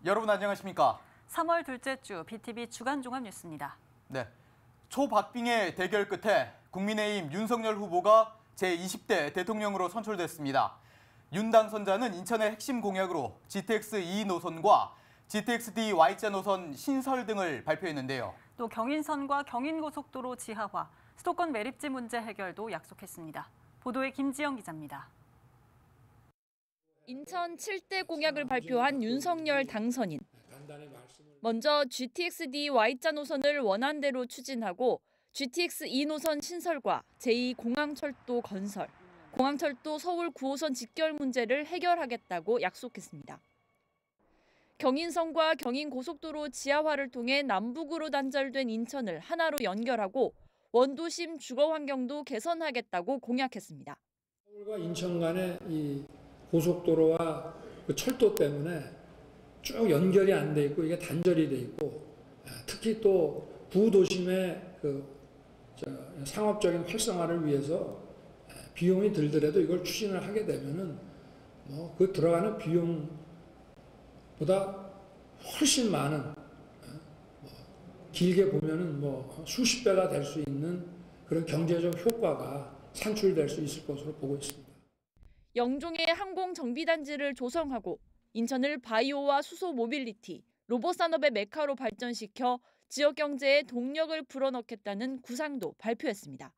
여러분 안녕하십니까? 3월 둘째 주 BTV 주간 종합 뉴스입니다. 네, 초박빙의 대결 끝에 국민의힘 윤석열 후보가 제20대 대통령으로 선출됐습니다. 윤 당선자는 인천의 핵심 공약으로 GTX-E 노선과 GTX-D Y자 노선 신설 등을 발표했는데요. 또 경인선과 경인고속도로 지하화, 수도권 매립지 문제 해결도 약속했습니다. 보도에 김지영 기자입니다. 인천 7대 공약을 발표한 윤석열 당선인. 먼저 GTX-D Y자 노선을 원안대로 추진하고 GTX-E 노선 신설과 제2공항철도 건설, 공항철도 서울 9호선 직결 문제를 해결하겠다고 약속했습니다. 경인선과 경인고속도로 지하화를 통해 남북으로 단절된 인천을 하나로 연결하고 원도심 주거 환경도 개선하겠다고 공약했습니다. 서울과 인천 간의 이 고속도로와 그 철도 때문에 쭉 연결이 안 돼 있고 이게 단절이 돼 있고 특히 또 구도심의 상업적인 활성화를 위해서 비용이 들더라도 이걸 추진을 하게 되면은 그 들어가는 비용보다 훨씬 많은 길게 보면은 수십 배가 될 수 있는 그런 경제적 효과가 산출될 수 있을 것으로 보고 있습니다. 영종의 항공정비단지를 조성하고 인천을 바이오와 수소 모빌리티, 로봇 산업의 메카로 발전시켜 지역 경제에 동력을 불어넣겠다는 구상도 발표했습니다.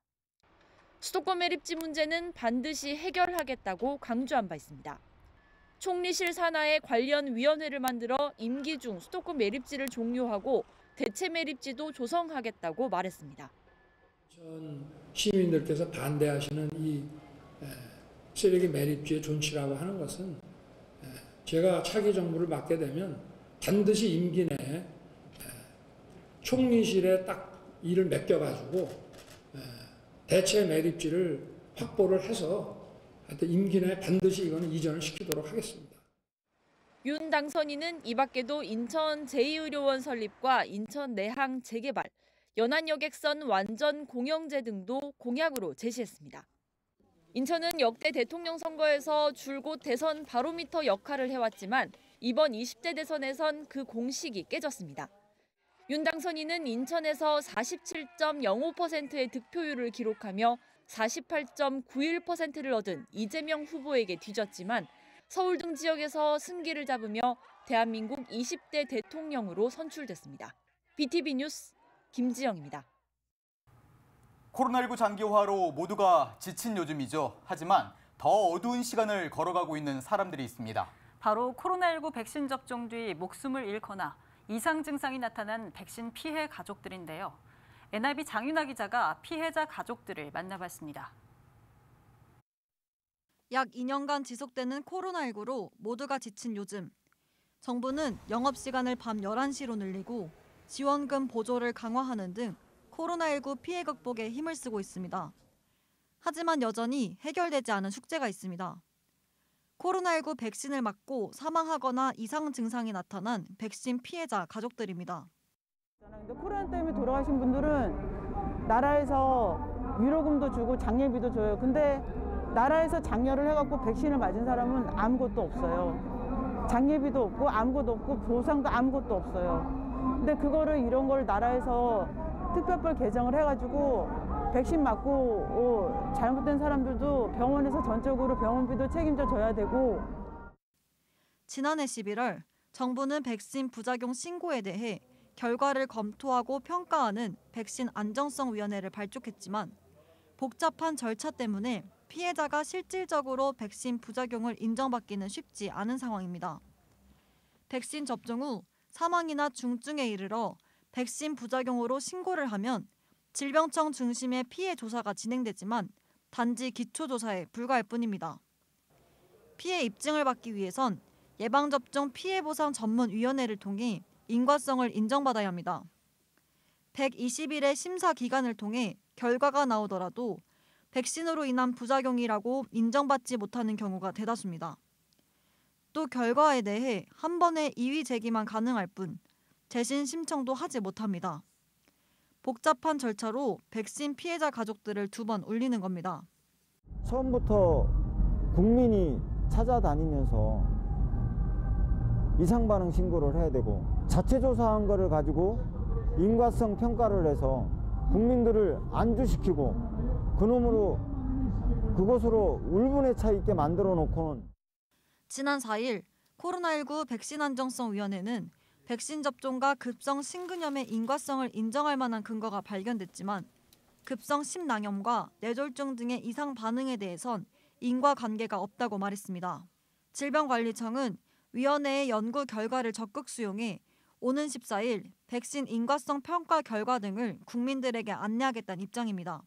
수도권 매립지 문제는 반드시 해결하겠다고 강조한 바 있습니다. 총리실 산하에 관련 위원회를 만들어 임기 중 수도권 매립지를 종료하고 대체 매립지도 조성하겠다고 말했습니다. 전 시민들께서 반대하시는 이 쓰레기 매립지의 존치라고 하는 것은 제가 차기 정부를 맡게 되면 반드시 임기 내에 총리실에 딱 일을 맡겨가지고 대체 매립지를 확보를 해서 하여튼 임기 내에 반드시 이거는 이전을 시키도록 하겠습니다. 윤 당선인은 이 밖에도 인천 제2의료원 설립과 인천 내항 재개발, 연안여객선 완전 공영제 등도 공약으로 제시했습니다. 인천은 역대 대통령 선거에서 줄곧 대선 바로미터 역할을 해왔지만 이번 20대 대선에선 그 공식이 깨졌습니다. 윤 당선인은 인천에서 47.05%의 득표율을 기록하며 48.91%를 얻은 이재명 후보에게 뒤졌지만 서울 등 지역에서 승기를 잡으며 대한민국 20대 대통령으로 선출됐습니다. BTV 뉴스 김지영입니다. 코로나19 장기화로 모두가 지친 요즘이죠. 하지만 더 어두운 시간을 걸어가고 있는 사람들이 있습니다. 바로 코로나19 백신 접종 뒤 목숨을 잃거나 이상 증상이 나타난 백신 피해 가족들인데요. NIB 장윤아 기자가 피해자 가족들을 만나봤습니다. 약 2년간 지속되는 코로나19로 모두가 지친 요즘. 정부는 영업시간을 밤 11시로 늘리고 지원금 보조를 강화하는 등 코로나19 피해 극복에 힘을 쓰고 있습니다. 하지만 여전히 해결되지 않은 숙제가 있습니다. 코로나19 백신을 맞고 사망하거나 이상 증상이 나타난 백신 피해자 가족들입니다. 코로나 때문에 돌아가신 분들은 나라에서 위로금도 주고 장례비도 줘요. 근데 나라에서 장려를 해갖고 백신을 맞은 사람은 아무것도 없어요. 장례비도 없고 아무것도 없고 보상도 아무것도 없어요. 근데 그거를 이런 걸 나라에서 특별법 개정을 해가지고 백신 맞고 잘못된 사람들도 병원에서 전적으로 병원비도 책임져 줘야 되고. 지난해 11월 정부는 백신 부작용 신고에 대해 결과를 검토하고 평가하는 백신 안정성위원회를 발족했지만 복잡한 절차 때문에 피해자가 실질적으로 백신 부작용을 인정받기는 쉽지 않은 상황입니다. 백신 접종 후 사망이나 중증에 이르러 백신 부작용으로 신고를 하면 질병청 중심의 피해 조사가 진행되지만 단지 기초조사에 불과할 뿐입니다. 피해 입증을 받기 위해선 예방접종 피해보상 전문위원회를 통해 인과성을 인정받아야 합니다. 120일의 심사 기간을 통해 결과가 나오더라도 백신으로 인한 부작용이라고 인정받지 못하는 경우가 대다수입니다. 또 결과에 대해 한 번의 이의 제기만 가능할 뿐 재신 신청도 하지 못합니다. 복잡한 절차로 백신 피해자 가족들을 2번 울리는 겁니다. 처음부터 국민이 찾아다니면서 이상 반응 신고를 해야 되고, 자체 조사한 거를 가지고 인과성 평가를 해서 국민들을 안주시키고 그것으로 울분에 차 있게 만들어 놓고는. 지난 4일 코로나19 백신 안정성위원회는 백신 접종과 급성 심근염의 인과성을 인정할 만한 근거가 발견됐지만 급성 심낭염과 뇌졸중 등의 이상 반응에 대해선 인과관계가 없다고 말했습니다. 질병관리청은 위원회의 연구 결과를 적극 수용해 오는 14일 백신 인과성 평가 결과 등을 국민들에게 안내하겠다는 입장입니다.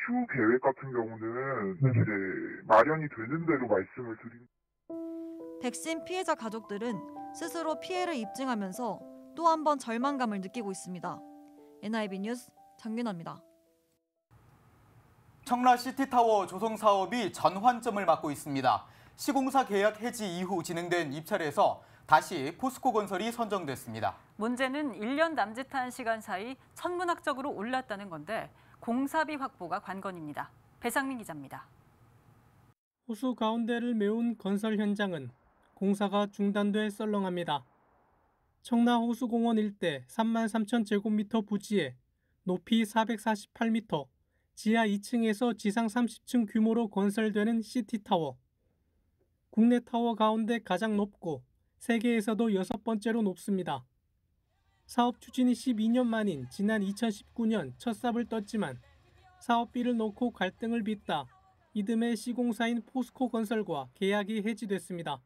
추후 계획 같은 경우는 이제 마련이 되는 대로 말씀을 드립니다. 백신 피해자 가족들은 스스로 피해를 입증하면서 또 한 번 절망감을 느끼고 있습니다. NIB 뉴스 정윤아입니다. 청라 시티타워 조성 사업이 전환점을 맞고 있습니다. 시공사 계약 해지 이후 진행된 입찰에서 다시 포스코건설이 선정됐습니다. 문제는 1년 남짓한 시간 사이 천문학적으로 올랐다는 건데 공사비 확보가 관건입니다. 배상민 기자입니다. 호수 가운데를 메운 건설 현장은 공사가 중단돼 썰렁합니다. 청라 호수공원 일대 33,000제곱미터 부지에 높이 448m, 지하 2층에서 지상 30층 규모로 건설되는 시티타워. 국내 타워 가운데 가장 높고 세계에서도 6번째로 높습니다. 사업 추진이 12년 만인 지난 2019년 첫 삽을 떴지만 사업비를 놓고 갈등을 빚다 이듬해 시공사인 포스코건설과 계약이 해지됐습니다.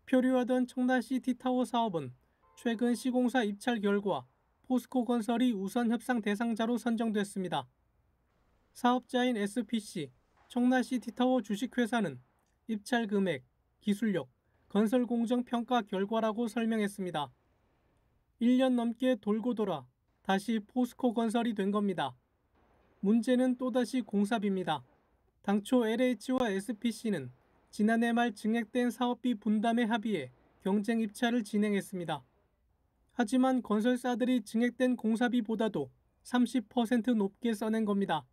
표류하던 청라시티타워 사업은 최근 시공사 입찰 결과 포스코건설이 우선 협상 대상자로 선정됐습니다. 사업자인 SPC, 청라시티타워 주식회사는 입찰 금액, 기술력, 건설 공정 평가 결과라고 설명했습니다. 1년 넘게 돌고 돌아 다시 포스코건설이 된 겁니다. 문제는 또다시 공사비입니다. 당초 LH와 SPC는 지난해 말 증액된 사업비 분담에 합의해 경쟁 입찰을 진행했습니다. 하지만 건설사들이 증액된 공사비보다도 30% 높게 써낸 겁니다.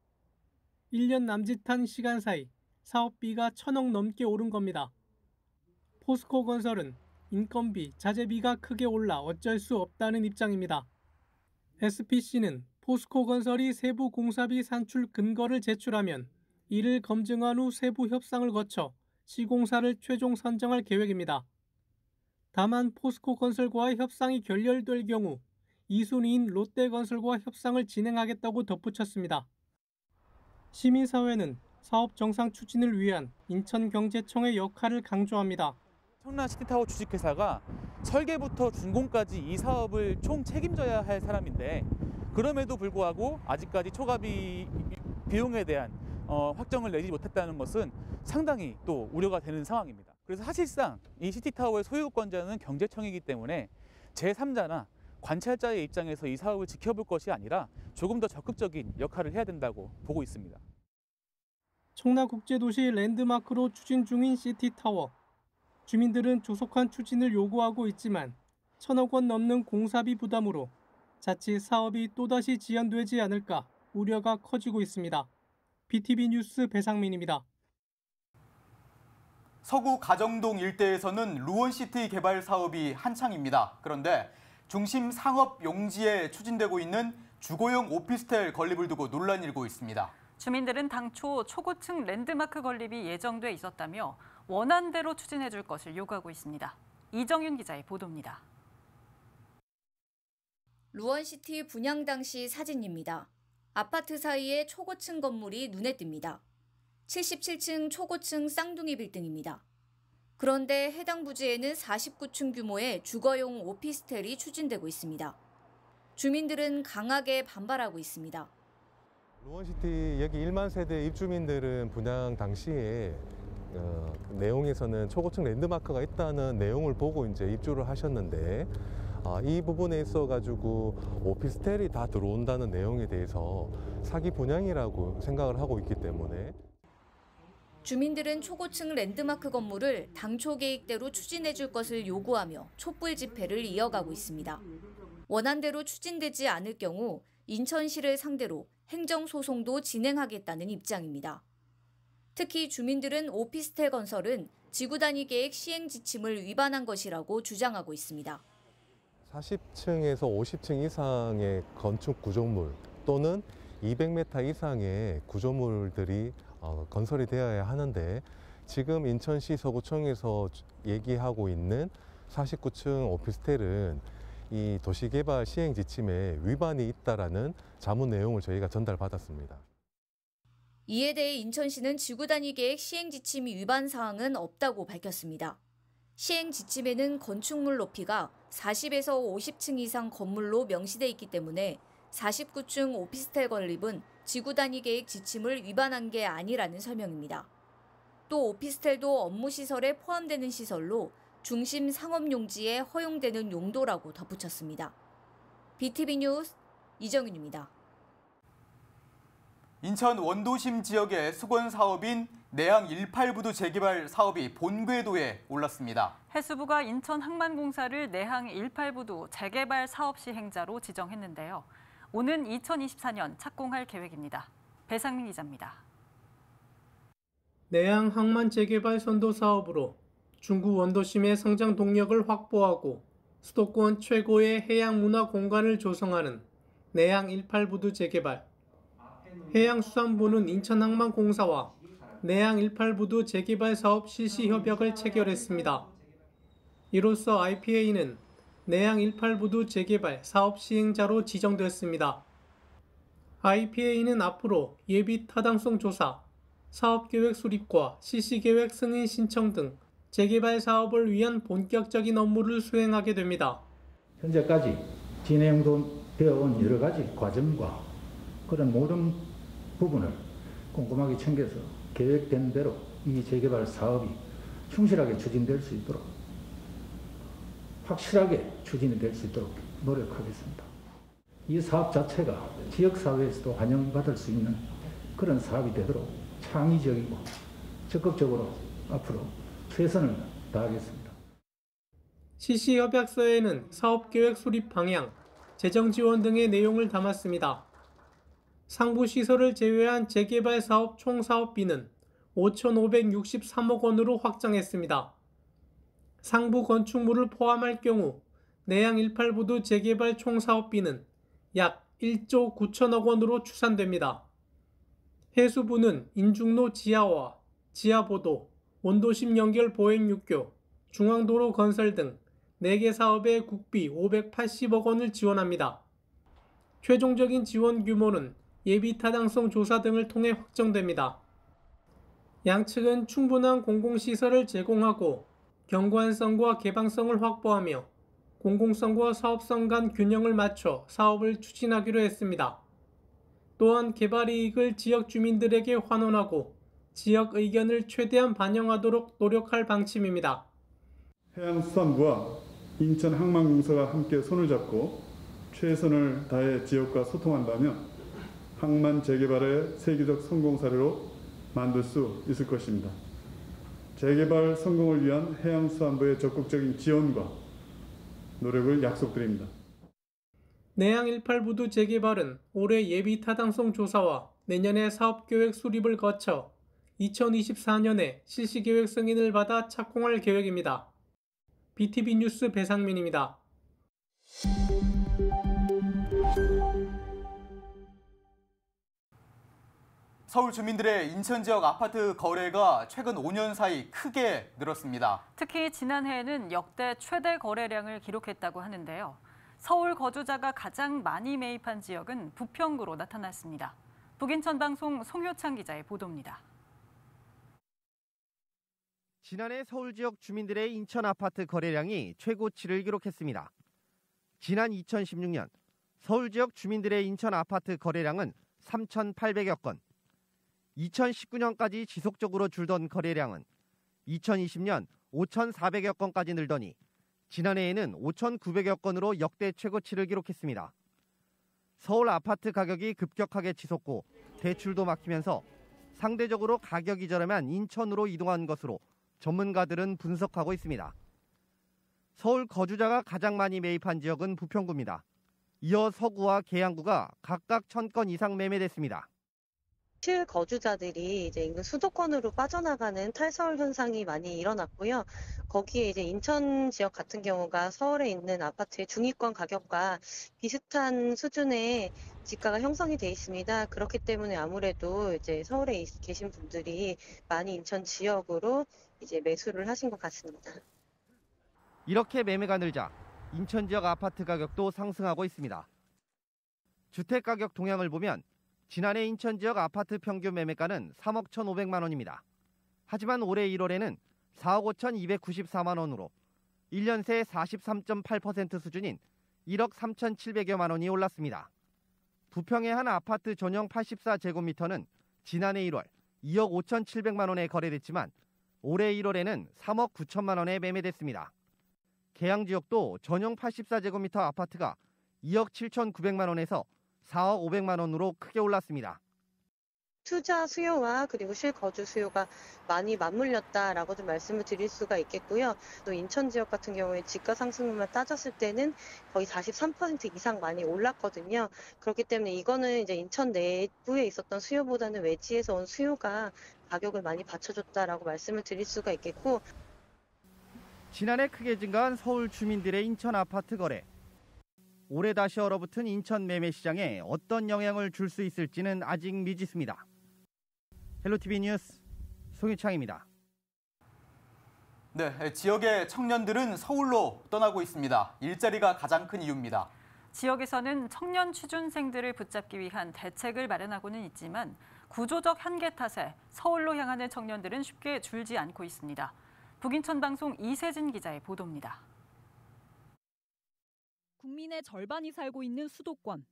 1년 남짓한 시간 사이 사업비가 1,000억 넘게 오른 겁니다. 포스코건설은 인건비, 자재비가 크게 올라 어쩔 수 없다는 입장입니다. SPC는 포스코건설이 세부 공사비 산출 근거를 제출하면 이를 검증한 후 세부 협상을 거쳐 시공사를 최종 선정할 계획입니다. 다만 포스코건설과의 협상이 결렬될 경우 2순위인 롯데건설과 협상을 진행하겠다고 덧붙였습니다. 시민사회는 사업 정상 추진을 위한 인천경제청의 역할을 강조합니다. 청라시티타워 주식회사가 설계부터 준공까지 이 사업을 총 책임져야 할 사람인데 그럼에도 불구하고 아직까지 초과비 비용에 대한 확정을 내지 못했다는 것은 상당히 또 우려가 되는 상황입니다. 그래서 사실상 이 시티타워의 소유권자는 경제청이기 때문에 제3자나 관찰자의 입장에서 이 사업을 지켜볼 것이 아니라 조금 더 적극적인 역할을 해야 된다고 보고 있습니다. 청라국제도시 랜드마크로 추진 중인 시티타워. 주민들은 조속한 추진을 요구하고 있지만 1,000억 원 넘는 공사비 부담으로 자칫 사업이 또다시 지연되지 않을까 우려가 커지고 있습니다. BTV 뉴스 배상민입니다. 서구 가정동 일대에서는 루원시티 개발 사업이 한창입니다. 그런데 중심 상업 용지에 추진되고 있는 주거용 오피스텔 건립을 두고 논란이 일고 있습니다. 주민들은 당초 초고층 랜드마크 건립이 예정돼 있었다며 원안대로 추진해 줄 것을 요구하고 있습니다. 이정윤 기자의 보도입니다. 루원시티 분양 당시 사진입니다. 아파트 사이에 초고층 건물이 눈에 띕니다. 77층 초고층 쌍둥이 빌딩입니다. 그런데 해당 부지에는 49층 규모의 주거용 오피스텔이 추진되고 있습니다. 주민들은 강하게 반발하고 있습니다. 루원시티 여기 1만 세대 입주민들은 분양 당시에 내용에서는 초고층 랜드마크가 있다는 내용을 보고 이제 입주를 하셨는데 이 부분에 있어가지고 오피스텔이 다 들어온다는 내용에 대해서 사기 분양이라고 생각을 하고 있기 때문에 주민들은 초고층 랜드마크 건물을 당초 계획대로 추진해 줄 것을 요구하며 촛불 집회를 이어가고 있습니다. 원안대로 추진되지 않을 경우 인천시를 상대로 행정소송도 진행하겠다는 입장입니다. 특히 주민들은 오피스텔 건설은 지구 단위 계획 시행 지침을 위반한 것이라고 주장하고 있습니다. 40층에서 50층 이상의 건축 구조물 또는 200m 이상의 구조물들이 건설이 되어야 하는데 지금 인천시 서구청에서 얘기하고 있는 49층 오피스텔은 이 도시개발 시행 지침에 위반이 있다라는 자문 내용을 저희가 전달받았습니다. 이에 대해 인천시는 지구 단위 계획 시행 지침 위반 사항은 없다고 밝혔습니다. 시행 지침에는 건축물 높이가 40에서 50층 이상 건물로 명시돼 있기 때문에 49층 오피스텔 건립은 지구 단위 계획 지침을 위반한 게 아니라는 설명입니다. 또 오피스텔도 업무 시설에 포함되는 시설로 중심 상업 용지에 허용되는 용도라고 덧붙였습니다. BTV 뉴스 이정윤입니다. 인천 원도심 지역의 수건 사업인 내양 18부두 재개발 사업이 본궤도에 올랐습니다. 해수부가 인천 항만공사를 내항 18부두 재개발 사업 시행자로 지정했는데요. 오는 2024년 착공할 계획입니다. 배상민 기자입니다. 내양 항만 재개발 선도 사업으로 중구 원도심의 성장 동력을 확보하고 수도권 최고의 해양 문화 공간을 조성하는 내양 18부두 재개발. 해양수산부는 인천항만공사와 내양 18부두 재개발 사업 실시 협약을 체결했습니다. 이로써 IPA는 내양 18부두 재개발 사업 시행자로 지정됐습니다. IPA는 앞으로 예비 타당성 조사, 사업계획 수립과 실시계획 승인 신청 등 재개발 사업을 위한 본격적인 업무를 수행하게 됩니다. 현재까지 진행되어 온 여러 가지 과정과 그런 모든 부분을 꼼꼼하게 챙겨서 계획된 대로 이 재개발 사업이 충실하게 추진될 수 있도록 확실하게 추진이 될 수 있도록 노력하겠습니다. 이 사업 자체가 지역사회에서도 환영받을 수 있는 그런 사업이 되도록 창의적이고 적극적으로 앞으로 최선을 다하겠습니다. 실시협약서에는 사업계획 수립 방향, 재정 지원 등의 내용을 담았습니다. 상부시설을 제외한 재개발 사업 총 사업비는 5,563억 원으로 확정했습니다. 상부 건축물을 포함할 경우 내양 18부두 재개발 총 사업비는 약 1조 9천억 원으로 추산됩니다. 해수부는 인중로 지하화, 지하보도, 원도심 연결 보행육교, 중앙도로 건설 등 4개 사업에 국비 580억 원을 지원합니다. 최종적인 지원 규모는 예비 타당성 조사 등을 통해 확정됩니다. 양측은 충분한 공공시설을 제공하고 경관성과 개방성을 확보하며 공공성과 사업성 간 균형을 맞춰 사업을 추진하기로 했습니다. 또한 개발 이익을 지역 주민들에게 환원하고 지역 의견을 최대한 반영하도록 노력할 방침입니다. 해양수산부와 인천항만공사가 함께 손을 잡고 최선을 다해 지역과 소통한다면 항만 재개발의 세계적 성공 사례로 만들 수 있을 것입니다. 재개발 성공을 위한 해양수산부의 적극적인 지원과 노력을 약속드립니다. 내양 18부두 재개발은 올해 예비 타당성 조사와 내년에 사업계획 수립을 거쳐 2024년에 실시계획 승인을 받아 착공할 계획입니다. BTV 뉴스 배상민입니다. 서울 주민들의 인천 지역 아파트 거래가 최근 5년 사이 크게 늘었습니다. 특히 지난해에는 역대 최대 거래량을 기록했다고 하는데요. 서울 거주자가 가장 많이 매입한 지역은 부평구로 나타났습니다. 북인천방송 송효창 기자의 보도입니다. 지난해 서울 지역 주민들의 인천 아파트 거래량이 최고치를 기록했습니다. 지난 2016년 서울 지역 주민들의 인천 아파트 거래량은 3,800여 건, 2019년까지 지속적으로 줄던 거래량은 2020년 5,400여 건까지 늘더니 지난해에는 5,900여 건으로 역대 최고치를 기록했습니다. 서울 아파트 가격이 급격하게 치솟고 대출도 막히면서 상대적으로 가격이 저렴한 인천으로 이동한 것으로 전문가들은 분석하고 있습니다. 서울 거주자가 가장 많이 매입한 지역은 부평구입니다. 이어 서구와 계양구가 각각 1,000건 이상 매매됐습니다. 실거주자들이 이제 인근 수도권으로 빠져나가는 탈서울 현상이 많이 일어났고요. 거기에 이제 인천 지역 같은 경우가 서울에 있는 아파트의 중위권 가격과 비슷한 수준의 지가가 형성이 돼 있습니다. 그렇기 때문에 아무래도 이제 서울에 계신 분들이 많이 인천 지역으로 이제 매수를 하신 것 같습니다. 이렇게 매매가 늘자 인천 지역 아파트 가격도 상승하고 있습니다. 주택 가격 동향을 보면 지난해 인천 지역 아파트 평균 매매가는 3억 1,500만 원입니다. 하지만 올해 1월에는 4억 5,294만 원으로 1년 새 43.8% 수준인 1억 3,700여만 원이 올랐습니다. 부평의 한 아파트 전용 84제곱미터는 지난해 1월 2억 5,700만 원에 거래됐지만 올해 1월에는 3억 9천만 원에 매매됐습니다. 계양 지역도 전용 84제곱미터 아파트가 2억 7,900만 원에서 4억 500만 원으로 크게 올랐습니다. 투자 수요와 그리고 실거주 수요가 많이 맞물렸다라고 좀 말씀을 드릴 수가 있겠고요. 또 인천 지역 같은 경우에 집가 상승률만 따졌을 때는 거의 43% 이상 많이 올랐거든요. 그렇기 때문에 이거는 이제 인천 내부에 있었던 수요보다는 외지에서 온 수요가 가격을 많이 받쳐줬다라고 말씀을 드릴 수가 있겠고, 지난해 크게 증가한 서울 주민들의 인천 아파트 거래. 올해 다시 얼어붙은 인천 매매 시장에 어떤 영향을 줄 수 있을지는 아직 미지수입니다. 헬로티비 뉴스 송유창입니다. 네, 지역의 청년들은 서울로 떠나고 있습니다. 일자리가 가장 큰 이유입니다. 지역에서는 청년 취준생들을 붙잡기 위한 대책을 마련하고는 있지만 구조적 한계 탓에 서울로 향하는 청년들은 쉽게 줄지 않고 있습니다. 북인천 방송 이세진 기자의 보도입니다. 국민의 절반이 살고 있는 수도권.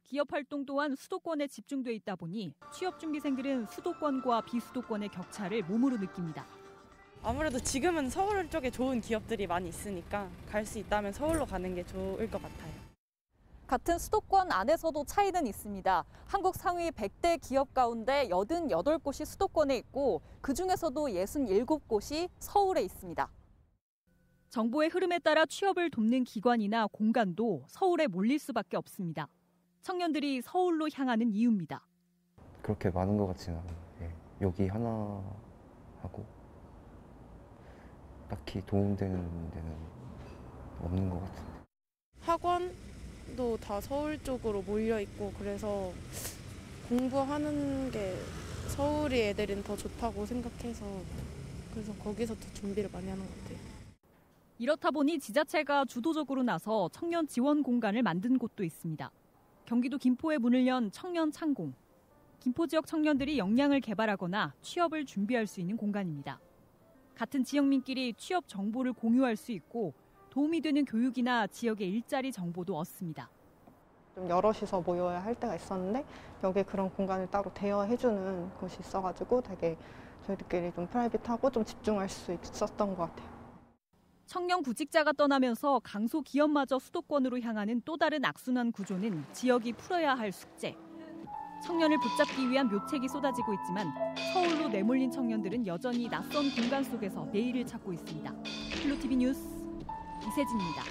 기업 활동 또한 수도권에 집중돼 있다 보니 취업 준비생들은 수도권과 비수도권의 격차를 몸으로 느낍니다. 아무래도 지금은 서울 쪽에 좋은 기업들이 많이 있으니까 갈 수 있다면 서울로 가는 게 좋을 것 같아요. 같은 수도권 안에서도 차이는 있습니다. 한국 상위 100대 기업 가운데 88곳이 수도권에 있고 그중에서도 67곳이 서울에 있습니다. 정보의 흐름에 따라 취업을 돕는 기관이나 공간도 서울에 몰릴 수밖에 없습니다. 청년들이 서울로 향하는 이유입니다. 그렇게 많은 것 같지는 않아요. 여기 하나 하고 딱히 도움되는 데는 없는 것 같은데. 학원도 다 서울 쪽으로 몰려 있고 그래서 공부하는 게 서울이 애들은 더 좋다고 생각해서 그래서 거기서 더 준비를 많이 하는 것 같아요. 이렇다 보니 지자체가 주도적으로 나서 청년 지원 공간을 만든 곳도 있습니다. 경기도 김포에 문을 연 청년 창공. 김포 지역 청년들이 역량을 개발하거나 취업을 준비할 수 있는 공간입니다. 같은 지역민끼리 취업 정보를 공유할 수 있고 도움이 되는 교육이나 지역의 일자리 정보도 얻습니다. 좀 여럿이서 모여야 할 때가 있었는데 여기에 그런 공간을 따로 대여해주는 곳이 있어가지고 되게 저희들끼리 좀 프라이빗하고 좀 집중할 수 있었던 것 같아요. 청년 구직자가 떠나면서 강소기업마저 수도권으로 향하는 또 다른 악순환 구조는 지역이 풀어야 할 숙제. 청년을 붙잡기 위한 묘책이 쏟아지고 있지만 서울로 내몰린 청년들은 여전히 낯선 공간 속에서 내일을 찾고 있습니다. 헬로티비 뉴스 이세진입니다.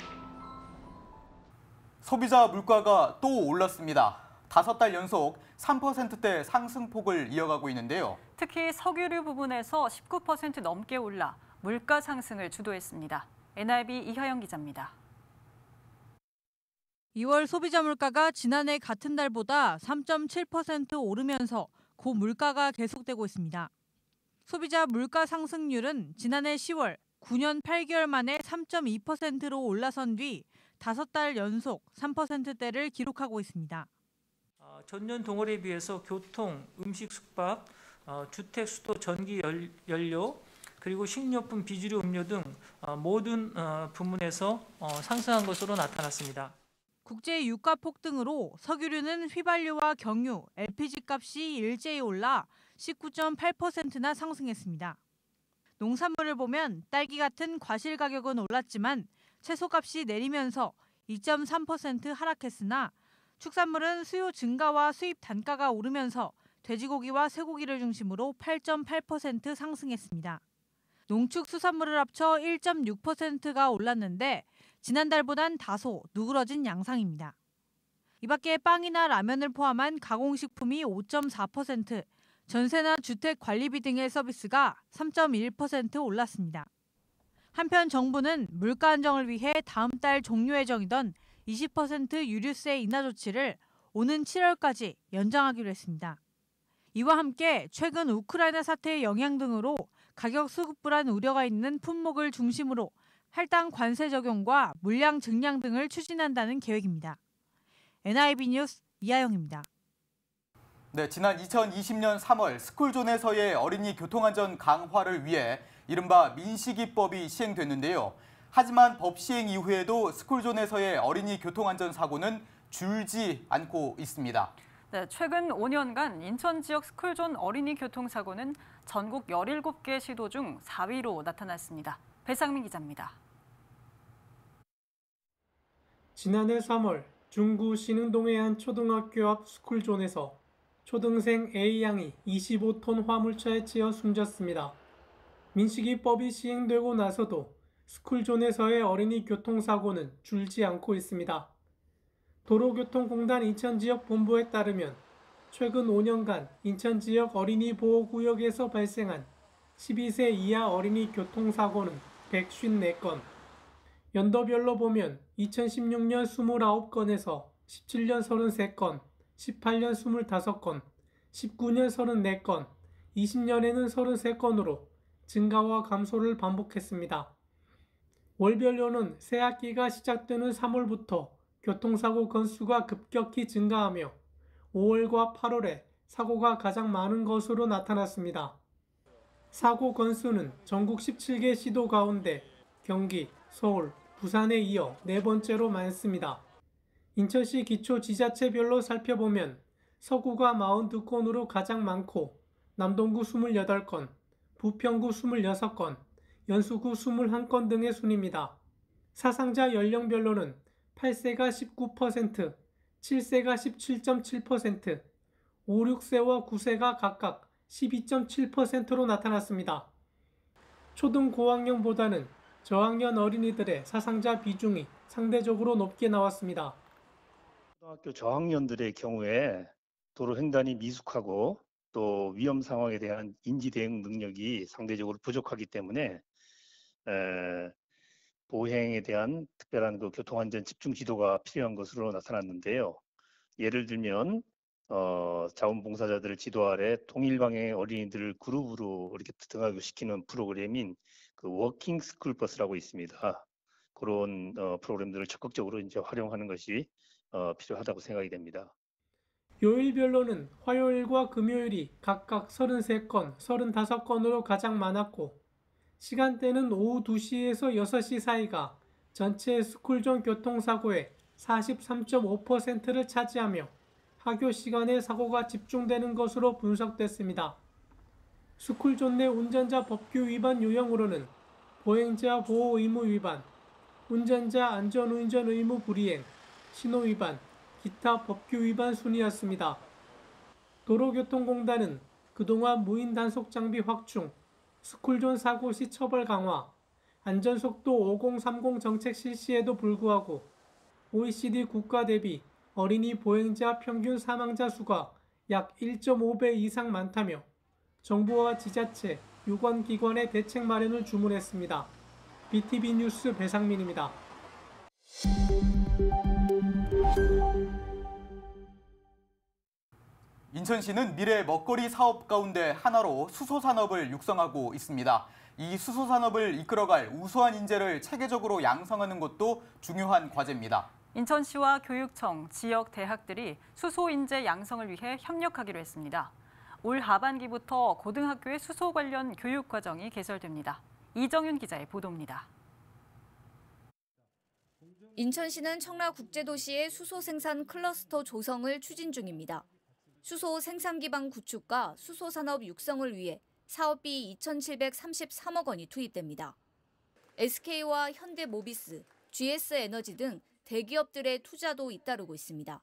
소비자 물가가 또 올랐습니다. 5달 연속 3%대 상승폭을 이어가고 있는데요. 특히 석유류 부분에서 19% 넘게 올라 물가 상승을 주도했습니다. NIB 이하영 기자입니다. 2월 소비자 물가가 지난해 같은 달보다 3.7% 오르면서 고물가가 계속되고 있습니다. 소비자 물가 상승률은 지난해 10월 9년 8개월 만에 3.2%로 올라선 뒤 5달 연속 3%대를 기록하고 있습니다. 전년 동월에 비해서 교통, 음식, 숙박, 주택, 수도, 전기, 연료, 그리고 식료품, 비주류, 음료 등 모든 부문에서 상승한 것으로 나타났습니다. 국제 유가 폭등으로 석유류는 휘발유와 경유, LPG 값이 일제히 올라 19.8%나 상승했습니다. 농산물을 보면 딸기 같은 과실 가격은 올랐지만 채소값이 내리면서 2.3% 하락했으나 축산물은 수요 증가와 수입 단가가 오르면서 돼지고기와 쇠고기를 중심으로 8.8% 상승했습니다. 농축수산물을 합쳐 1.6%가 올랐는데 지난달보단 다소 누그러진 양상입니다. 이 밖에 빵이나 라면을 포함한 가공식품이 5.4%, 전세나 주택 관리비 등의 서비스가 3.1% 올랐습니다. 한편 정부는 물가 안정을 위해 다음 달 종료 예정이던 20% 유류세 인하 조치를 오는 7월까지 연장하기로 했습니다. 이와 함께 최근 우크라이나 사태의 영향 등으로 가격 수급 불안 우려가 있는 품목을 중심으로 할당 관세 적용과 물량 증량 등을 추진한다는 계획입니다. NIB 뉴스 이하영입니다. 네, 지난 2020년 3월 스쿨존에서의 어린이 교통안전 강화를 위해 이른바 민식이법이 시행됐는데요. 하지만 법 시행 이후에도 스쿨존에서의 어린이 교통안전 사고는 줄지 않고 있습니다. 네, 최근 5년간 인천 지역 스쿨존 어린이 교통사고는 전국 17개 시도 중 4위로 나타났습니다. 배상민 기자입니다. 지난해 3월 중구 신흥동의 한 초등학교 앞 스쿨존에서 초등생 A양이 25톤 화물차에 치여 숨졌습니다. 민식이법이 시행되고 나서도 스쿨존에서의 어린이 교통사고는 줄지 않고 있습니다. 도로교통공단 인천지역본부에 따르면 최근 5년간 인천지역 어린이 보호구역에서 발생한 12세 이하 어린이 교통사고는 154건, 연도별로 보면 2016년 29건에서 17년 33건, 18년 25건, 19년 34건, 20년에는 33건으로 증가와 감소를 반복했습니다. 월별로는 새학기가 시작되는 3월부터 교통사고 건수가 급격히 증가하며 5월과 8월에 사고가 가장 많은 것으로 나타났습니다. 사고 건수는 전국 17개 시도 가운데 경기, 서울, 부산에 이어 4번째로 많습니다. 인천시 기초지자체별로 살펴보면 서구가 42건으로 가장 많고 남동구 28건, 부평구 26건, 연수구 21건 등의 순입니다. 사상자 연령별로는 8세가 19%, 7세가 17.7%, 5, 6세와 9세가 각각 12.7%로 나타났습니다. 초등 고학년보다는 저학년 어린이들의 사상자 비중이 상대적으로 높게 나왔습니다. 초등학교 저학년들의 경우에 도로 횡단이 미숙하고 또 위험 상황에 대한 인지 대응 능력이 상대적으로 부족하기 때문에 보행에 대한 특별한 그 교통안전 집중 지도가 필요한 것으로 나타났는데요. 예를 들면 자원봉사자들을 지도 아래 동일 방향의 어린이들을 그룹으로 이렇게 등하교시키는 프로그램인 그 워킹 스쿨 버스라고 있습니다. 그런 프로그램들을 적극적으로 이제 활용하는 것이 필요하다고 생각이 됩니다. 요일별로는 화요일과 금요일이 각각 33건, 35건으로 가장 많았고 시간대는 오후 2시에서 6시 사이가 전체 스쿨존 교통사고의 43.5%를 차지하며 학교 시간에 사고가 집중되는 것으로 분석됐습니다. 스쿨존 내 운전자 법규 위반 유형으로는 보행자 보호 의무 위반, 운전자 안전운전 의무 불이행, 신호 위반, 기타 법규 위반 순이었습니다. 도로교통공단은 그동안 무인 단속 장비 확충, 스쿨존 사고 시 처벌 강화, 안전속도 5030 정책 실시에도 불구하고 OECD 국가 대비 어린이 보행자 평균 사망자 수가 약 1.5배 이상 많다며 정부와 지자체, 유관기관의 대책 마련을 주문했습니다. BTV 뉴스 배상민입니다. 인천시는 미래 먹거리 사업 가운데 하나로 수소산업을 육성하고 있습니다. 이 수소산업을 이끌어갈 우수한 인재를 체계적으로 양성하는 것도 중요한 과제입니다. 인천시와 교육청, 지역 대학들이 수소 인재 양성을 위해 협력하기로 했습니다. 올 하반기부터 고등학교의 수소 관련 교육 과정이 개설됩니다. 이정윤 기자의 보도입니다. 인천시는 청라국제도시의 수소 생산 클러스터 조성을 추진 중입니다. 수소 생산 기반 구축과 수소 산업 육성을 위해 사업비 2,733억 원이 투입됩니다. SK와 현대모비스, GS에너지 등 대기업들의 투자도 잇따르고 있습니다.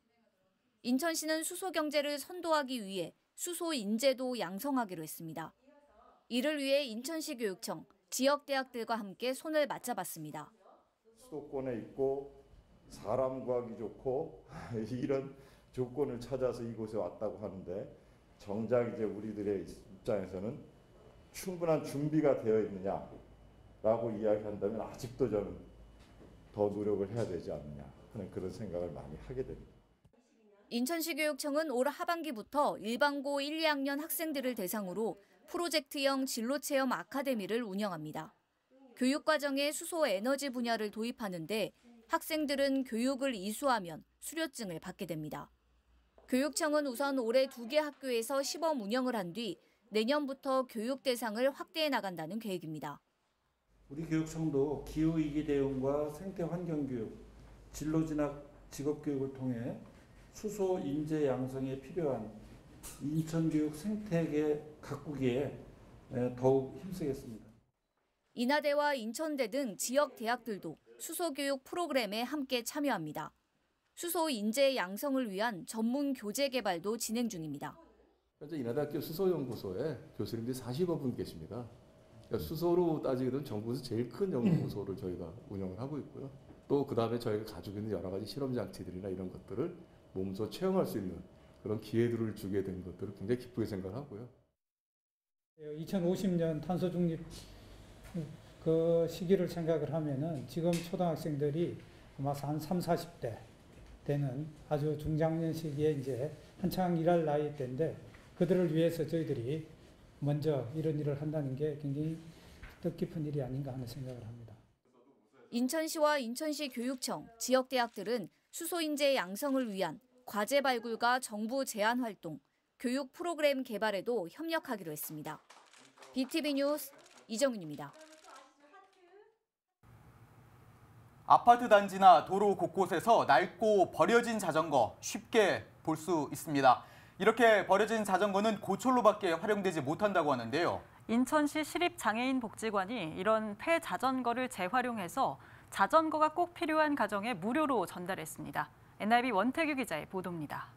인천시는 수소 경제를 선도하기 위해 수소 인재도 양성하기로 했습니다. 이를 위해 인천시 교육청, 지역 대학들과 함께 손을 맞잡았습니다. 수도권에 있고 사람 구하기 좋고 이런 조건을 찾아서 이곳에 왔다고 하는데 정작 이제 우리들의 입장에서는 충분한 준비가 되어 있느냐라고 이야기한다면 아직도 저는 더 노력을 해야 되지 않느냐 하는 그런 생각을 많이 하게 됩니다. 인천시 교육청은 올 하반기부터 일반고 1, 2학년 학생들을 대상으로 프로젝트형 진로체험 아카데미를 운영합니다. 교육과정에 수소 에너지 분야를 도입하는데 학생들은 교육을 이수하면 수료증을 받게 됩니다. 교육청은 우선 올해 2개 학교에서 시범 운영을 한 뒤 내년부터 교육 대상을 확대해 나간다는 계획입니다. 우리 교육청도 기후위기 대응과 생태환경교육, 진로진학 직업교육을 통해 수소 인재 양성에 필요한 인천교육 생태계 가꾸기에 더욱 힘쓰겠습니다. 인하대와 인천대 등 지역 대학들도 수소교육 프로그램에 함께 참여합니다. 수소 인재 양성을 위한 전문 교재 개발도 진행 중입니다. 현재 인하대학교 수소연구소에 교수님들이 40여 분 계십니다. 그러니까 수소로 따지게 되면 전국에서 제일 큰 연구소를 저희가 운영을 하고 있고요. 또 그다음에 저희가 가지고 있는 여러 가지 실험 장치들이나 이런 것들을 몸소 체험할 수 있는 그런 기회들을 주게 된 것들을 굉장히 기쁘게 생각하고요. 2050년 탄소 중립 그 시기를 생각을 하면은 지금 초등학생들이 아마 한 3, 40대 되는 아주 중장년 시기에 이제 한창 일할 나이 때인데 그들을 위해서 저희들이 먼저 이런 일을 한다는 게 굉장히 뜻깊은 일이 아닌가 하는 생각을 합니다. 인천시와 인천시 교육청, 지역대학들은 수소인재 양성을 위한 과제 발굴과 정부 제안 활동, 교육 프로그램 개발에도 협력하기로 했습니다. BTV 뉴스 이정윤입니다. 아파트 단지나 도로 곳곳에서 낡고 버려진 자전거 쉽게 볼 수 있습니다. 이렇게 버려진 자전거는 고철로밖에 활용되지 못한다고 하는데요. 인천시 시립장애인복지관이 이런 폐자전거를 재활용해서 자전거가 꼭 필요한 가정에 무료로 전달했습니다. NIB 원태규 기자의 보도입니다.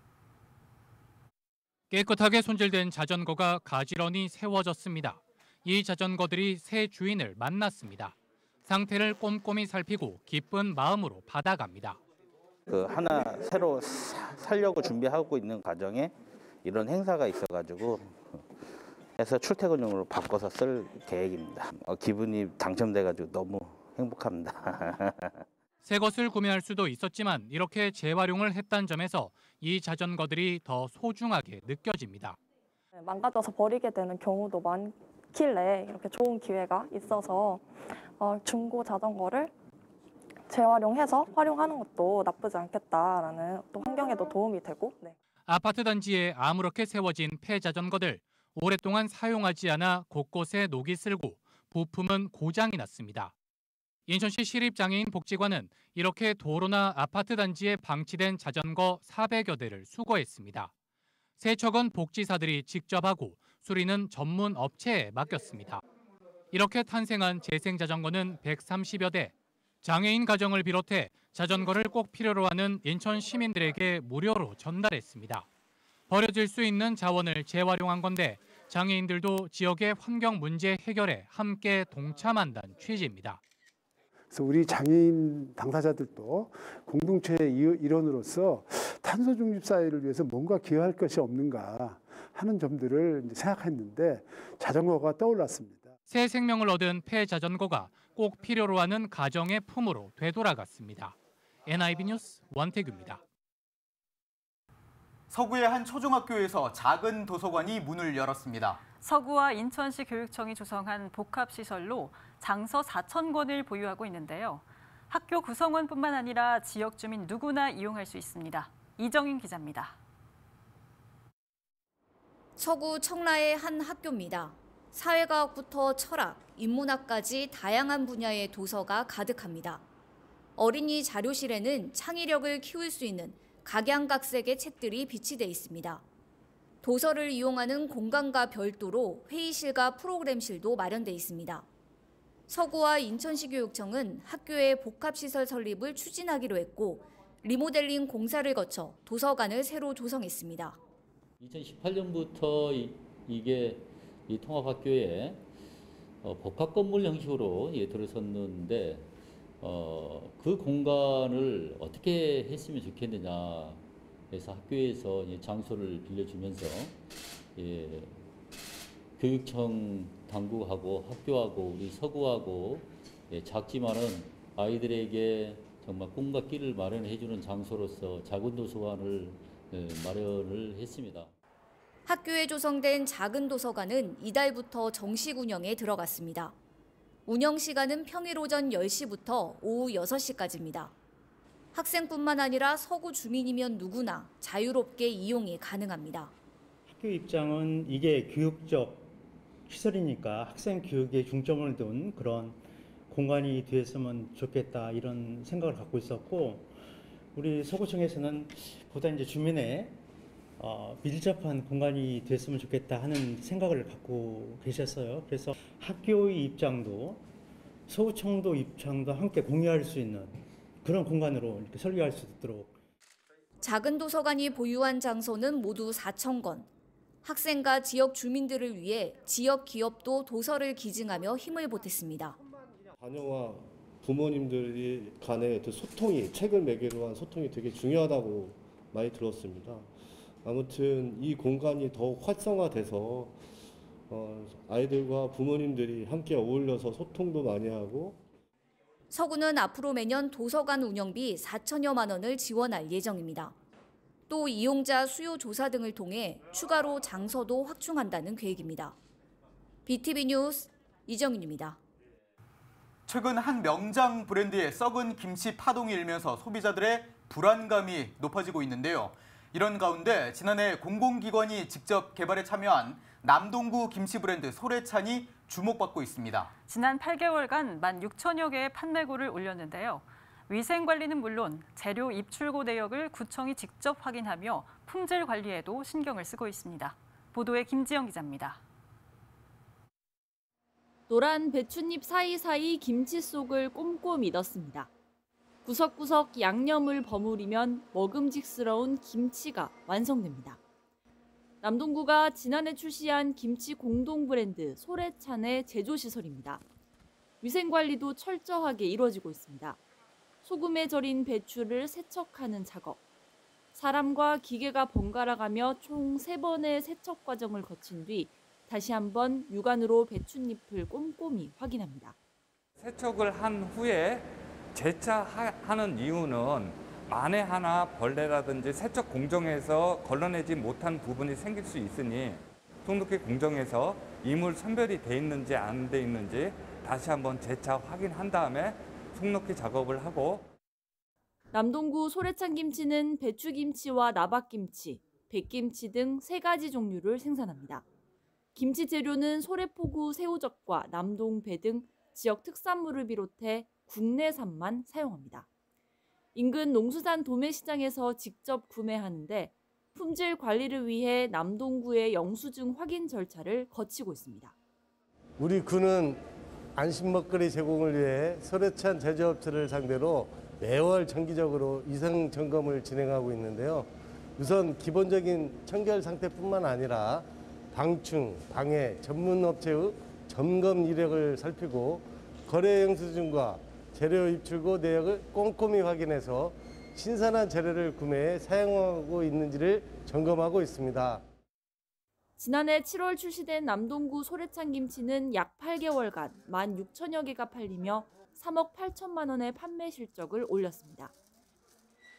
깨끗하게 손질된 자전거가 가지런히 세워졌습니다. 이 자전거들이 새 주인을 만났습니다. 상태를 꼼꼼히 살피고 기쁜 마음으로 받아갑니다. 하나 새로 살려고 준비하고 있는 과정에 이런 행사가 있어가지고 해서 출퇴근용으로 바꿔서 쓸 계획입니다. 기분이 당첨돼가지고 너무 행복합니다. 새 것을 구매할 수도 있었지만 이렇게 재활용을 했다는 점에서 이 자전거들이 더 소중하게 느껴집니다. 망가져서 버리게 되는 경우도 많길래 이렇게 좋은 기회가 있어서 중고 자전거를 재활용해서 활용하는 것도 나쁘지 않겠다라는 또 환경에도 도움이 되고. 네. 아파트 단지에 아무렇게 세워진 폐자전거들. 오랫동안 사용하지 않아 곳곳에 녹이 슬고 부품은 고장이 났습니다. 인천시 시립장애인복지관은 이렇게 도로나 아파트 단지에 방치된 자전거 400여 대를 수거했습니다. 세척은 복지사들이 직접 하고 수리는 전문 업체에 맡겼습니다. 이렇게 탄생한 재생자전거는 130여 대. 장애인 가정을 비롯해 자전거를 꼭 필요로 하는 인천 시민들에게 무료로 전달했습니다. 버려질 수 있는 자원을 재활용한 건데 장애인들도 지역의 환경 문제 해결에 함께 동참한다는 취지입니다. 그래서 우리 장애인 당사자들도 공동체의 일원으로서 탄소 중립 사회를 위해서 뭔가 기여할 것이 없는가 하는 점들을 생각했는데 자전거가 떠올랐습니다. 새 생명을 얻은 폐자전거가 꼭 필요로 하는 가정의 품으로 되돌아갔습니다. NIB 뉴스 원태규입니다. 서구의 한 초중학교에서 작은 도서관이 문을 열었습니다. 서구와 인천시 교육청이 조성한 복합시설로 장서 4,000권을 보유하고 있는데요. 학교 구성원뿐만 아니라 지역 주민 누구나 이용할 수 있습니다. 이정인 기자입니다. 서구 청라의 한 학교입니다. 사회과학부터 철학, 인문학까지 다양한 분야의 도서가 가득합니다. 어린이 자료실에는 창의력을 키울 수 있는 각양각색의 책들이 비치돼 있습니다. 도서를 이용하는 공간과 별도로 회의실과 프로그램실도 마련돼 있습니다. 서구와 인천시 교육청은 학교의 복합시설 설립을 추진하기로 했고 리모델링 공사를 거쳐 도서관을 새로 조성했습니다. 2018년부터 이게 이 통합학교에 복합 건물 형식으로 들어섰는데 그 공간을 어떻게 했으면 좋겠느냐. 그래서 학교에서 장소를 빌려주면서 교육청 당국하고 학교하고 우리 서구하고 작지만은 아이들에게 정말 꿈과 끼를 마련해주는 장소로서 작은 도서관을 마련을 했습니다. 학교에 조성된 작은 도서관은 이달부터 정식 운영에 들어갔습니다. 운영 시간은 평일 오전 10시부터 오후 6시까지입니다. 학생뿐만 아니라 서구 주민이면 누구나 자유롭게 이용이 가능합니다. 학교 입장은 이게 교육적 시설이니까 학생 교육에 중점을 둔 그런 공간이 되었으면 좋겠다 이런 생각을 갖고 있었고, 우리 서구청에서는 보다 이제 주민의 밀접한 공간이 됐으면 좋겠다 하는 생각을 갖고 계셨어요. 그래서 학교의 입장도 서구청도 입장도 함께 공유할 수 있는 그런 공간으로 이렇게 설계할 수 있도록. 작은 도서관이 보유한 장소는 모두 4,000권. 학생과 지역 주민들을 위해 지역 기업도 도서를 기증하며 힘을 보탰습니다. 자녀와 부모님들이 간의 소통이, 책을 매개로 한 소통이 되게 중요하다고 많이 들었습니다. 아무튼 이 공간이 더욱 활성화돼서 아이들과 부모님들이 함께 어울려서 소통도 많이 하고. 서구는 앞으로 매년 도서관 운영비 4천여만 원을 지원할 예정입니다. 또 이용자 수요 조사 등을 통해 추가로 장소도 확충한다는 계획입니다. BTV 뉴스 이정윤입니다. 최근 한 명장 브랜드의 썩은 김치 파동이 일면서 소비자들의 불안감이 높아지고 있는데요. 이런 가운데 지난해 공공기관이 직접 개발에 참여한 남동구 김치 브랜드 소래찬이 주목받고 있습니다. 지난 8개월간 16,000여 개의 판매고를 올렸는데요. 위생관리는 물론 재료 입출고 내역을 구청이 직접 확인하며 품질 관리에도 신경을 쓰고 있습니다. 보도에 김지영 기자입니다. 노란 배춧잎 사이사이 김치 속을 꼼꼼히 넣습니다. 구석구석 양념을 버무리면 먹음직스러운 김치가 완성됩니다. 남동구가 지난해 출시한 김치 공동 브랜드 소래찬의 제조시설입니다. 위생관리도 철저하게 이루어지고 있습니다. 소금에 절인 배추를 세척하는 작업. 사람과 기계가 번갈아가며 총 3번의 세척 과정을 거친 뒤 다시 한번 육안으로 배춧잎을 꼼꼼히 확인합니다. 세척을 한 후에 재차하는 이유는 만에 하나 벌레라든지 세척 공정에서 걸러내지 못한 부분이 생길 수 있으니 속높이 공정에서 이물 선별이 돼 있는지 안 돼 있는지 다시 한번 재차 확인한 다음에 속높이 작업을 하고. 남동구 소래찬 김치는 배추김치와 나박김치, 백김치 등 3가지 종류를 생산합니다. 김치 재료는 소래포구 새우젓과 남동배 등 지역 특산물을 비롯해 국내산만 사용합니다. 인근 농수산 도매시장에서 직접 구매하는데 품질 관리를 위해 남동구의 영수증 확인 절차를 거치고 있습니다. 우리 구는 안심 먹거리 제공을 위해 소래찬 제조업체를 상대로 매월 정기적으로 위생 점검을 진행하고 있는데요. 우선 기본적인 청결 상태뿐만 아니라 방충, 방해, 전문 업체의 점검 이력을 살피고 거래 영수증과 재료 입출고 내역을 꼼꼼히 확인해서 신선한 재료를 구매해 사용하고 있는지를 점검하고 있습니다. 지난해 7월 출시된 남동구 소래찬 김치는 약 8개월간 16,000여 개가 팔리며 3억 8천만 원의 판매 실적을 올렸습니다.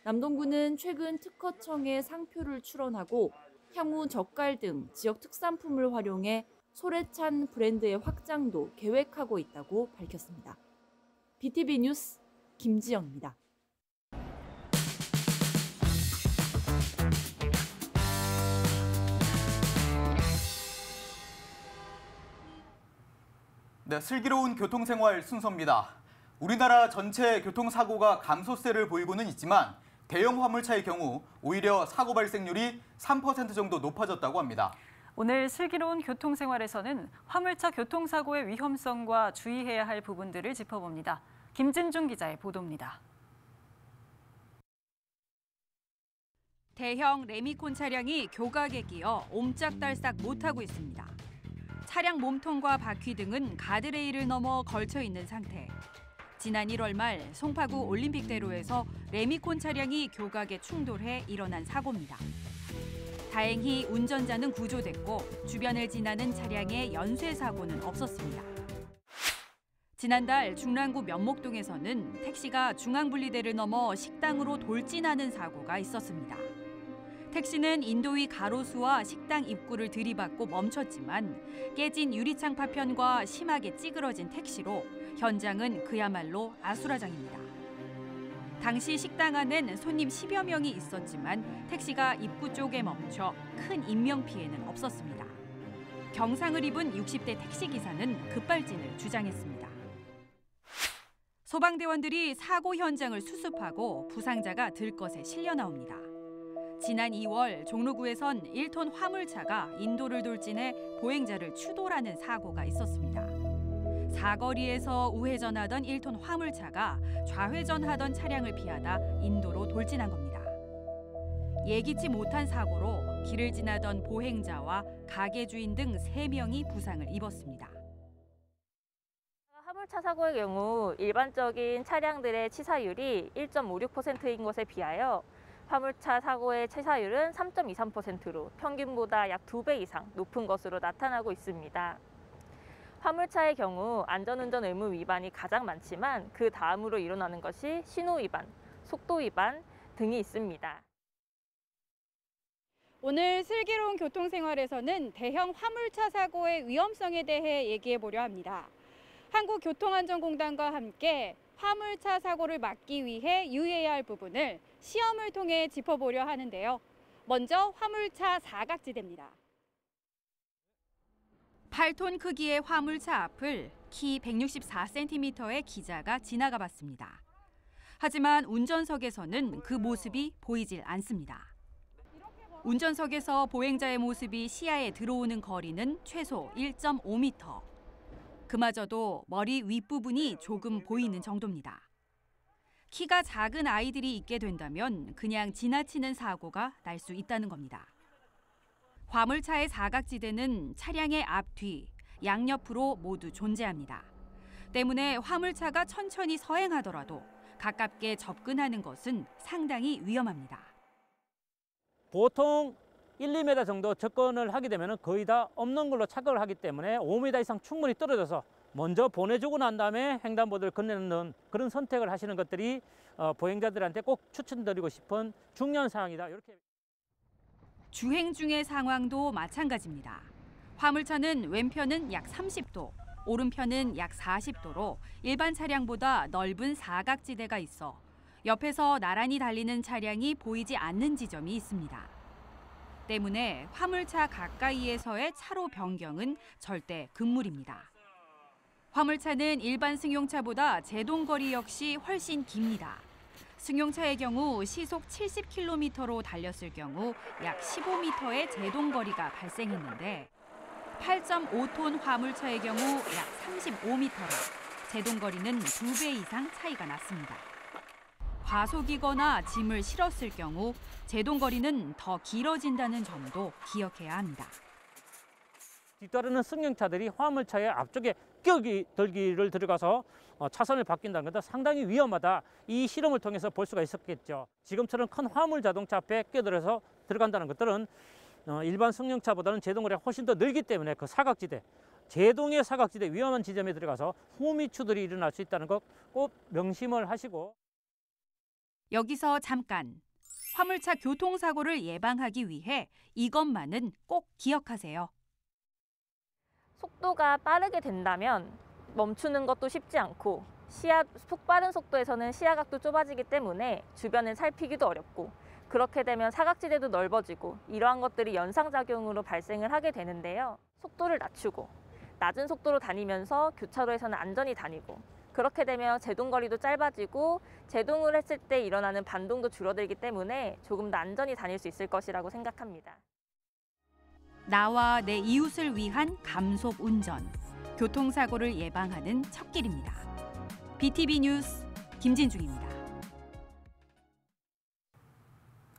남동구는 최근 특허청에 상표를 출원하고 향후 젓갈 등 지역 특산품을 활용해 소래찬 브랜드의 확장도 계획하고 있다고 밝혔습니다. BTV 뉴스 김지영입니다. 네, 슬기로운 교통생활 순서입니다. 우리나라 전체 교통사고가 감소세를 보이고는 있지만 대형 화물차의 경우 오히려 사고 발생률이 3% 정도 높아졌다고 합니다. 오늘 슬기로운 교통생활에서는 화물차 교통사고의 위험성과 주의해야 할 부분들을 짚어봅니다. 김진중 기자의 보도입니다. 대형 레미콘 차량이 교각에 끼어 옴짝달싹 못하고 있습니다. 차량 몸통과 바퀴 등은 가드레일을 넘어 걸쳐 있는 상태. 지난 1월 말 송파구 올림픽대로에서 레미콘 차량이 교각에 충돌해 일어난 사고입니다. 다행히 운전자는 구조됐고 주변을 지나는 차량의 연쇄 사고는 없었습니다. 지난달 중랑구 면목동에서는 택시가 중앙분리대를 넘어 식당으로 돌진하는 사고가 있었습니다. 택시는 인도위 가로수와 식당 입구를 들이받고 멈췄지만 깨진 유리창 파편과 심하게 찌그러진 택시로 현장은 그야말로 아수라장입니다. 당시 식당 안엔 손님 10여 명이 있었지만 택시가 입구 쪽에 멈춰 큰 인명피해는 없었습니다. 경상을 입은 60대 택시기사는 급발진을 주장했습니다. 소방대원들이 사고 현장을 수습하고 부상자가 들것에 실려 나옵니다. 지난 2월 종로구에선 1톤 화물차가 인도를 돌진해 보행자를 추돌하는 사고가 있었습니다. 사거리에서 우회전하던 1톤 화물차가 좌회전하던 차량을 피하다 인도로 돌진한 겁니다. 예기치 못한 사고로 길을 지나던 보행자와 가게 주인 등 3명이 부상을 입었습니다. 화물차 사고의 경우 일반적인 차량들의 치사율이 1.56%인 것에 비하여 화물차 사고의 치사율은 3.23%로 평균보다 약 2배 이상 높은 것으로 나타나고 있습니다. 화물차의 경우 안전운전 의무 위반이 가장 많지만 그 다음으로 일어나는 것이 신호 위반, 속도 위반 등이 있습니다. 오늘 슬기로운 교통생활에서는 대형 화물차 사고의 위험성에 대해 얘기해 보려 합니다. 한국교통안전공단과 함께 화물차 사고를 막기 위해 유의해야 할 부분을 시험을 통해 짚어보려 하는데요. 먼저 화물차 사각지대입니다. 8톤 크기의 화물차 앞을 키 164cm의 기자가 지나가 봤습니다. 하지만 운전석에서는 그 모습이 보이질 않습니다. 운전석에서 보행자의 모습이 시야에 들어오는 거리는 최소 1.5m. 그마저도 머리 윗부분이 조금 보이는 정도입니다. 키가 작은 아이들이 있게 된다면 그냥 지나치는 사고가 날 수 있다는 겁니다. 화물차의 사각지대는 차량의 앞, 뒤, 양옆으로 모두 존재합니다. 때문에 화물차가 천천히 서행하더라도 가깝게 접근하는 것은 상당히 위험합니다. 보통 1, 2m 정도 접근을 하게 되면 거의 다 없는 걸로 착각을 하기 때문에 5m 이상 충분히 떨어져서 먼저 보내주고 난 다음에 횡단보도를 건너는 그런 선택을 하시는 것들이 보행자들한테 꼭 추천드리고 싶은 중요한 사항이다. 이렇게. 주행 중의 상황도 마찬가지입니다. 화물차는 왼편은 약 30도, 오른편은 약 40도로 일반 차량보다 넓은 사각지대가 있어 옆에서 나란히 달리는 차량이 보이지 않는 지점이 있습니다. 때문에 화물차 가까이에서의 차로 변경은 절대 금물입니다. 화물차는 일반 승용차보다 제동거리 역시 훨씬 깁니다. 승용차의 경우 시속 70km로 달렸을 경우 약 15m의 제동거리가 발생했는데 8.5톤 화물차의 경우 약 35m로 제동거리는 2배 이상 차이가 났습니다. 과속이거나 짐을 실었을 경우 제동거리는 더 길어진다는 점도 기억해야 합니다. 뒤따르는 승용차들이 화물차의 앞쪽에 끼어들기를 들어가서 차선을 바뀐다는 것은 상당히 위험하다. 이 실험을 통해서 볼 수가 있었겠죠. 지금처럼 큰 화물 자동차 앞에 끼어들어서 들어간다는 것들은 일반 승용차보다는 제동거리가 훨씬 더 늘기 때문에 그 사각지대, 제동의 사각지대 위험한 지점에 들어가서 후미추들이 일어날 수 있다는 것 꼭 명심을 하시고. 여기서 잠깐. 화물차 교통사고를 예방하기 위해 이것만은 꼭 기억하세요. 속도가 빠르게 된다면 멈추는 것도 쉽지 않고 속 빠른 속도에서는 시야각도 좁아지기 때문에 주변을 살피기도 어렵고 그렇게 되면 사각지대도 넓어지고 이러한 것들이 연상작용으로 발생을 하게 되는데요. 속도를 낮추고 낮은 속도로 다니면서 교차로에서는 안전히 다니고 그렇게 되면 제동거리도 짧아지고 제동을 했을 때 일어나는 반동도 줄어들기 때문에 조금 더 안전히 다닐 수 있을 것이라고 생각합니다. 나와 내 이웃을 위한 감속 운전, 교통사고를 예방하는 첫 길입니다. BTV 뉴스 김진중입니다.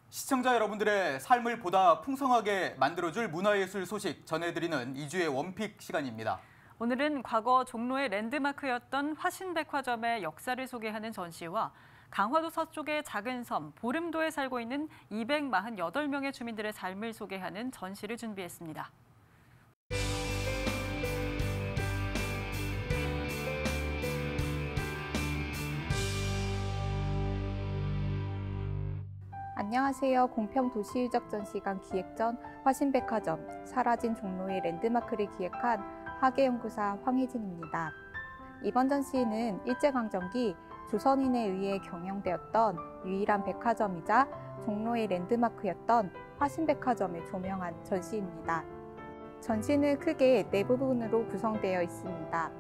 시청자 여러분들의 삶을 보다 풍성하게 만들어줄 문화예술 소식 전해드리는 2주의 원픽 시간입니다. 오늘은 과거 종로의 랜드마크였던 화신백화점의 역사를 소개하는 전시와 강화도 서쪽의 작은 섬 보름도에 살고 있는 248명의 주민들의 삶을 소개하는 전시를 준비했습니다. 안녕하세요. 공평도시유적전시관 기획전 화신백화점 사라진 종로의 랜드마크를 기획한 학예연구사 황희진입니다. 이번 전시는 일제강점기 조선인에 의해 경영되었던 유일한 백화점이자 종로의 랜드마크였던 화신백화점을 조명한 전시입니다. 전시는 크게 4부분으로 구성되어 있습니다.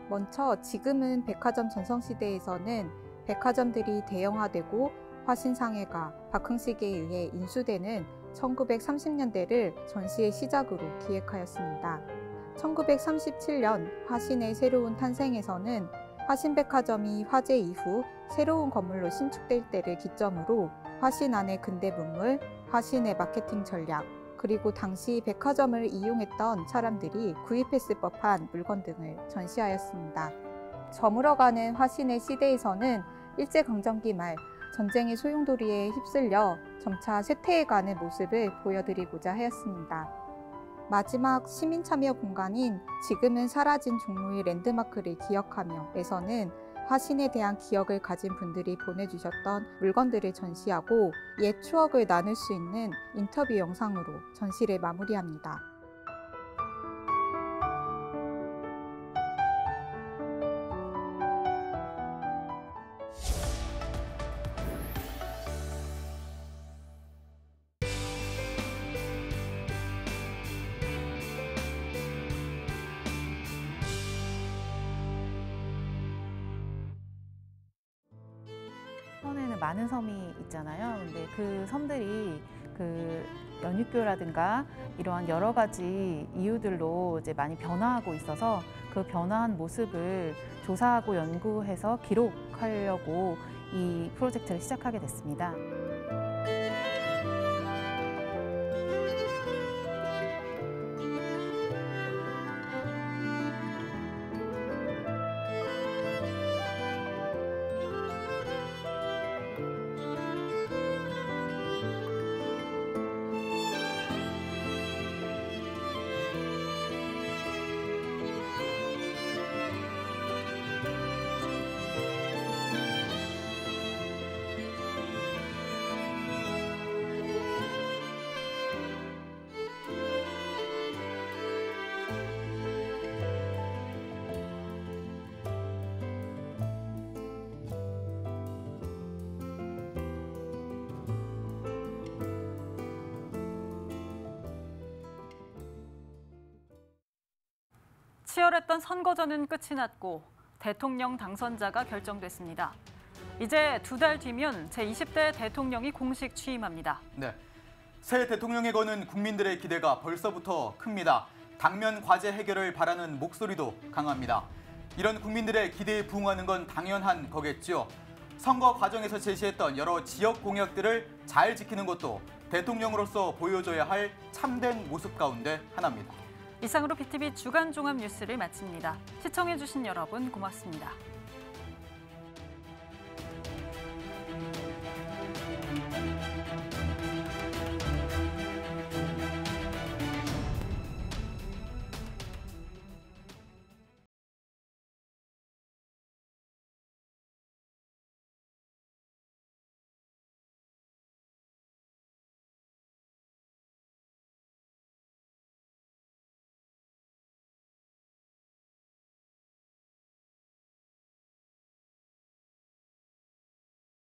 먼저 지금은 백화점 전성시대에서는 백화점들이 대형화되고 화신상해가 박흥식에 의해 인수되는 1930년대를 전시의 시작으로 기획하였습니다. 1937년 화신의 새로운 탄생에서는 화신백화점이 화재 이후 새로운 건물로 신축될 때를 기점으로 화신 안의 근대 문물, 화신의 마케팅 전략, 그리고 당시 백화점을 이용했던 사람들이 구입했을 법한 물건 등을 전시하였습니다. 저물어가는 화신의 시대에서는 일제강점기 말 전쟁의 소용돌이에 휩쓸려 점차 쇠퇴해가는 모습을 보여드리고자 하였습니다. 마지막 시민참여 공간인 지금은 사라진 종로의 랜드마크를 기억하며에서는 화신에 대한 기억을 가진 분들이 보내주셨던 물건들을 전시하고 옛 추억을 나눌 수 있는 인터뷰 영상으로 전시를 마무리합니다. 서해에는 많은 섬이 있잖아요. 근데 그 섬들이 그 연육교라든가 이러한 여러 가지 이유들로 이제 많이 변화하고 있어서 그 변화한 모습을 조사하고 연구해서 기록하려고 이 프로젝트를 시작하게 됐습니다. 치열했던 선거전은 끝이 났고 대통령 당선자가 결정됐습니다. 이제 2달 뒤면 제20대 대통령이 공식 취임합니다. 네, 새 대통령에 거는 국민들의 기대가 벌써부터 큽니다. 당면 과제 해결을 바라는 목소리도 강합니다. 이런 국민들의 기대에 부응하는 건 당연한 거겠죠. 선거 과정에서 제시했던 여러 지역 공약들을 잘 지키는 것도 대통령으로서 보여줘야 할 참된 모습 가운데 하나입니다. 이상으로 BTV 주간 종합 뉴스를 마칩니다. 시청해주신 여러분 고맙습니다.